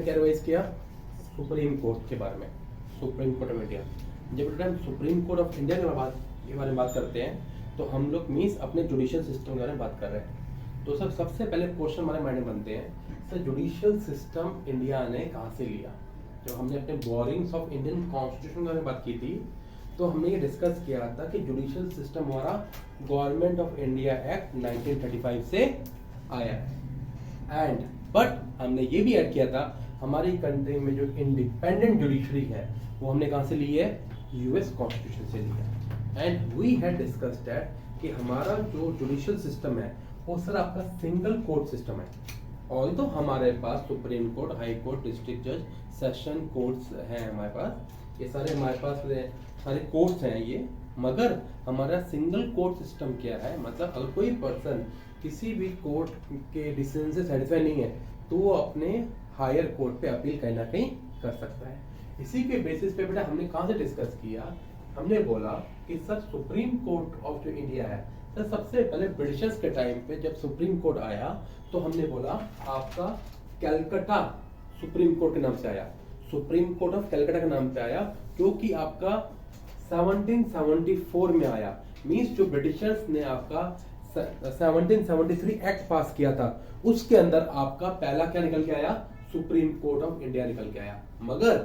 क्या रिवाइज किया? Supreme court के बारे में, सुप्रीम कोर्ट ऑफ इंडिया। जब हम सुप्रीम कोर्ट ऑफ इंडिया के बारे में बात करते हैं तो हम लोग मीन्स अपने जुडिशियल सिस्टम के बारे में बात कर रहे हैं। तो सर सबसे पहले क्वेश्चन हमारे माइंड में बनते हैं, सर जुडिशियल सिस्टम इंडिया ने कहाँ से लिया? जब हमने अपने बोरिंग्स ऑफ इंडियन कॉन्स्टिट्यूशन के बारे में बात की थी तो हमने ये डिस्कस किया था कि जुडिशियल सिस्टम हमारा गवर्नमेंट ऑफ इंडिया एक्ट 1935 से आया है। एंड बट हमने ये भी ऐड किया था हमारी कंट्री में जो इंडिपेंडेंट जुडिशरी है वो हमने कहाँ से ली है? यूएस कॉन्स्टिट्यूशन से लिया। And we had discussed that कि हमारा जो जुडिशियल सिस्टम है वो सर आपका सिंगल कोर्ट सिस्टम है। और तो हमारे पास supreme court, high court, district जज, सेशन कोर्ट्स हैं हमारे पास, ये सारे हमारे पास सारे कोर्ट्स हैं ये, मगर हमारा सिंगल कोर्ट सिस्टम क्या है? मतलब अगर कोई पर्सन किसी भी कोर्ट के डिसीजन से सेटिस्फाई नहीं है तो वो अपने हायर कोर्ट पे अपील कहीं ना कहीं कर सकता है। इसी के बेसिस पे बेटा हमने कहाँ से डिस्कस किया? हमने बोला कि सर सुप्रीम कोर्ट ऑफ जो इंडिया है, सर सबसे पहले ब्रिटिशर्स के टाइम पे जब सुप्रीम कोर्ट आया तो हमने बोला आपका कैलकाटा सुप्रीम कोर्ट के नाम से आया, सुप्रीम कोर्ट ऑफ कैलकाटा के नाम पे आया, क्योंकि आपका 1774 में आया। मींस जो ब्रिटिशर्स ने आपका 1773 एक्ट पास किया था उसके अंदर आपका पहला क्या निकल के आया? सुप्रीम कोर्ट ऑफ इंडिया निकल के आया। मगर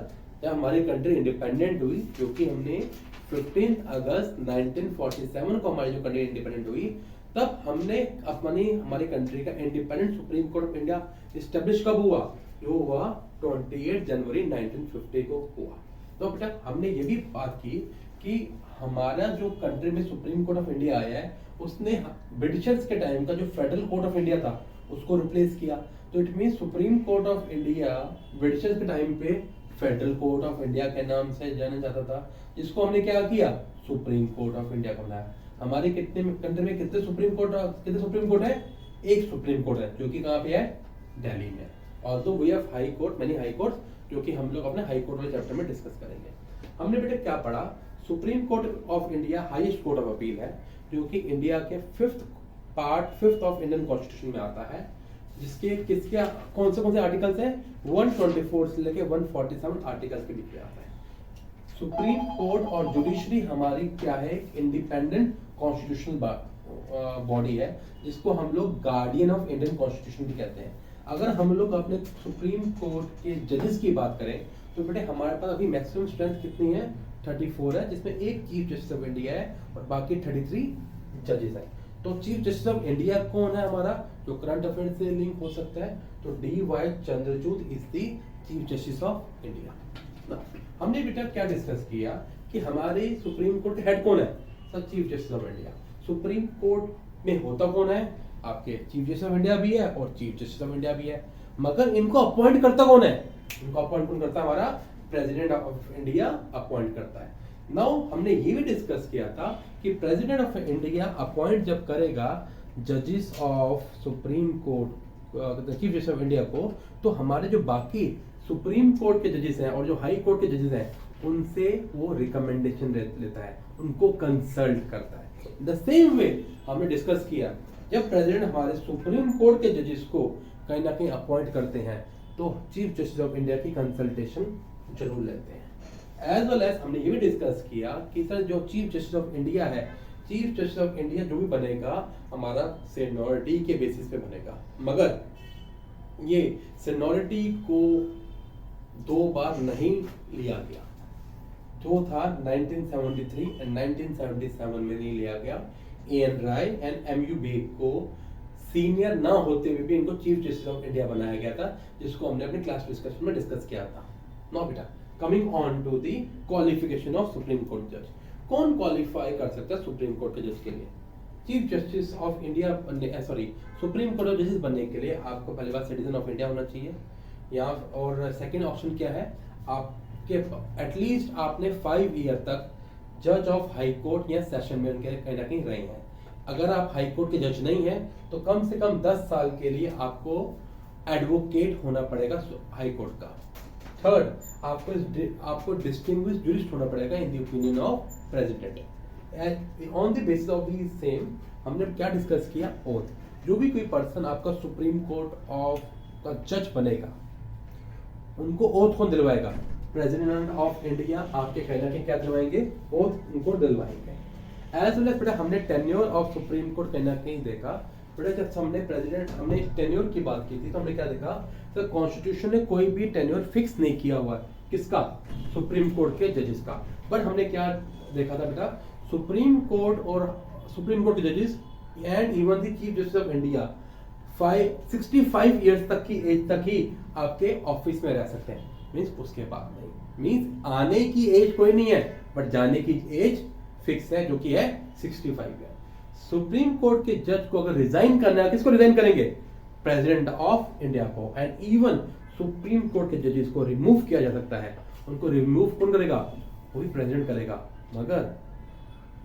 जब हमारी कंट्री इंडिपेंडेंट हुई, क्योंकि हमने 15 अगस्त 1947 को हमारी जो कंट्री इंडिपेंडेंट हुई, तब हमने हमारी कंट्री का independent supreme court of India establish कब हुआ? जो हुआ 28 जनवरी 1950 को हुआ। तो बेटा हमने ये भी बात की कि हमारा जो कंट्री में सुप्रीम कोर्ट ऑफ इंडिया आया है उसने ब्रिटिशर्स के टाइम का जो फेडरल कोर्ट ऑफ इंडिया था उसको रिप्लेस किया। तो it mean supreme court of India Britishers के टाइम पे फेडरल कोर्ट ऑफ इंडिया के नाम से जाना जाता था, जिसको हमने क्या किया? सुप्रीम कोर्ट ऑफ इंडिया को बनाया। हमारे कंट्री में कितने सुप्रीम कोर्ट है? एक सुप्रीम कोर्ट है जो कि कहाँ पे है? दिल्ली में। Also we have high court, many high courts, जो कि हम लोग अपने हाई कोर्ट वाले चैप्टर में डिस्कस करेंगे। हमने बेटा क्या पढ़ा? Supreme court of India highest court of appeal है, जो कि इंडिया के फिफ्थ ऑफ इंडियन कॉन्स्टिट्यूशन में आता है, जिसके कौन से आर्टिकल्स हैं? 124 से लेके 147 आर्टिकल्स के बीच में आता है। सुप्रीम कोर्ट और जुडिशरी हमारी क्या है? इंडिपेंडेंट कॉन्स्टिट्यूशनल बॉडी है, जिसको हम लोग गार्डियन ऑफ इंडियन कॉन्स्टिट्यूशन भी कहते हैं। अगर हम लोग अपने सुप्रीम कोर्ट के जजेस की बात करें तो बेटे हमारे पास अभी मैक्सिमम स्ट्रेंथ कितनी है? 34 है, जिसमें एक चीफ जस्टिस ऑफ इंडिया है और बाकी 33 जजेस हैं। तो चीफ जस्टिस ऑफ इंडिया कौन है हमारा? जो करंट अफेयर से लिंक हो सकता है, तो D.Y. Chandrachud is the chief justice of India. हमने बेटा क्या डिस्कस किया कि हमारे सुप्रीम कोर्ट के हेड कौन है? Sir chief justice of India. Supreme court में होता कौन है? आपके चीफ जस्टिस ऑफ इंडिया भी है और चीफ जस्टिस ऑफ इंडिया भी है, मगर इनको अपॉइंट करता कौन है? इनको अपॉइंट कौन करता है? हमारा प्रेसिडेंट ऑफ इंडिया अपॉइंट करता है। नाउ हमने ये भी डिस्कस किया था कि प्रेसिडेंट ऑफ इंडिया अपॉइंट जब करेगा जजेस of supreme court, chief justice of India को, तो हमारे जो बाकी सुप्रीम कोर्ट के जजेस हैं और जो हाई कोर्ट के जजेस हैं उनसे वो रिकमेंडेशन लेता है, उनको कंसल्ट करता है। द सेम वे हमने डिस्कस किया जब प्रेसिडेंट हमारे सुप्रीम कोर्ट के जजेस को कहीं ना कहीं अपॉइंट करते हैं तो चीफ जस्टिस ऑफ इंडिया की कंसल्टेशन जरूर लेते हैं। एज वेल एज हमने ये भी डिस्कस किया कि सर जो चीफ जस्टिस ऑफ इंडिया है, चीफ जस्टिस ऑफ इंडिया जो भी बनेगा हमारा सीनियरिटी के बेसिस पे बनेगा, मगर ये सीनियरिटी को 2 बार नहीं लिया गया। जो था 1973 एंड 1977 में नहीं लिया गया। A.N. Ray and M.U. Beg को सीनियर ना होते हुए भी इनको चीफ जस्टिस ऑफ इंडिया बनाया गया था, जिसको हमने अपने क्लास डिस्कशन में डिस्कस किया था। नाउ बेटा coming on to the qualification of supreme court जज। कौन क्वालिफाई कर सकता है सुप्रीम कोर्ट के जज के लिए? Chief justice of India supreme court of जजेस बनने के लिए आपको पहले बात सिटीजन ऑफ इंडिया होना चाहिए, या और सेकेंड ऑप्शन क्या है? आपके एटलीस्ट आपने 5 ईयर तक जज ऑफ हाई कोर्ट या सेशन में उनके कहीं ना कहीं रहे हैं। अगर आप हाई कोर्ट के जज नहीं हैं तो कम से कम 10 साल के लिए आपको एडवोकेट होना पड़ेगा हाई कोर्ट का। थर्ड, आपको डिस्टिंग्विश्ड जूरिस्ट होना पड़ेगा in the opinion of president. On the basis of the same हमने क्या डिस्कस किया? ओथ। जो भी कोई पर्सन आपका सुप्रीम कोर्ट ऑफ का जज बनेगा उनको ओथ कौन दिलवाएगा? प्रेसिडेंट ऑफ इंडिया आपके कहना के क्या दिलवाएंगे? ओथ उनको दिलवाएंगे। एज वेल एज बेटा हमने टेन्योर ऑफ सुप्रीम कोर्ट कहना कहीं देखा बेटा, जब हमने टेन्योर की बात की थी तो हमने क्या देखा, तो कॉन्स्टिट्यूशन ने कोई भी टेन्योर फिक्स नहीं किया हुआ है। किसका? सुप्रीम कोर्ट के जजेस का। बट हमने क्या देखा था बेटा, सुप्रीम कोर्ट के जजेस and even the chief justice of India 65 years तक की एज तक ही आपके ऑफिस में रह सकते हैं। मीन्स उसके बाद नहीं। मीन्स आने की एज कोई नहीं है, बट जाने की एज फिक्स है, जो कि है 65 ईयर। सुप्रीम कोर्ट के जज को अगर रिजाइन करना है, किसको रिजाइन करेंगे? प्रेसिडेंट ऑफ इंडिया को। एंड इवन सुप्रीम कोर्ट के जजेस को रिमूव किया जा सकता है। उनको रिमूव कौन करेगा? वो भी प्रेसिडेंट करेगा। मगर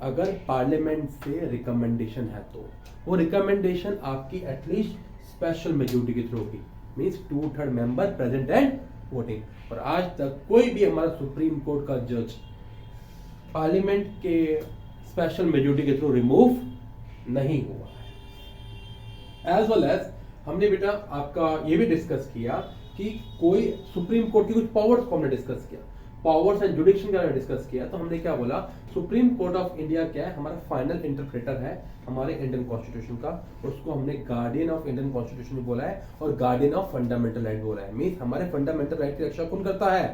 अगर पार्लियामेंट से रिकमेंडेशन है तो वो रिकमेंडेशन आपकी एटलीस्ट स्पेशल मेजोरिटी के थ्रू होगी। Means 2/3 member present and voting. और आज तक कोई भी हमारा सुप्रीम कोर्ट का जज पार्लियामेंट के स्पेशल मेजोरिटी के थ्रू रिमूव नहीं हुआ है। एज वेल एज हमने बेटा आपका ये भी डिस्कस किया कि कोई सुप्रीम कोर्ट की कुछ पावर्स को हमने डिस्कस किया, पावर्स एंड जुडिक्शन का डिस्कस किया। तो हमने क्या बोला, सुप्रीम कोर्ट ऑफ इंडिया क्या है? हमारा फाइनल इंटरप्रेटर है हमारे इंडियन कॉन्स्टिट्यूशन का। उसको हमने गार्डियन ऑफ इंडियन कॉन्स्टिट्यूशन बोला है और गार्डियन ऑफ फंडामेंटल राइट बोला है। मीन्स हमारे फंडामेंटल राइट की रक्षा कौन करता है?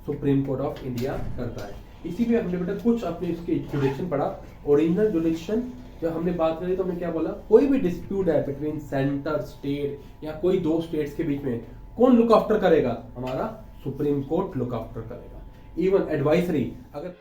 सुप्रीम कोर्ट ऑफ इंडिया करता है। इसी में हमने बेटा कुछ अपने इसकी जुडिक्शन पढ़ा। ओरिजिनल जुडिक्शन जब हमने बात करी तो हमने क्या बोला, कोई भी डिस्प्यूट है बिटवीन सेंटर स्टेट या कोई दो स्टेट्स के बीच में, कौन लुक आफ्टर करेगा? हमारा सुप्रीम कोर्ट लुक आफ्टर करेगा। इवन एडवाइजरी अगर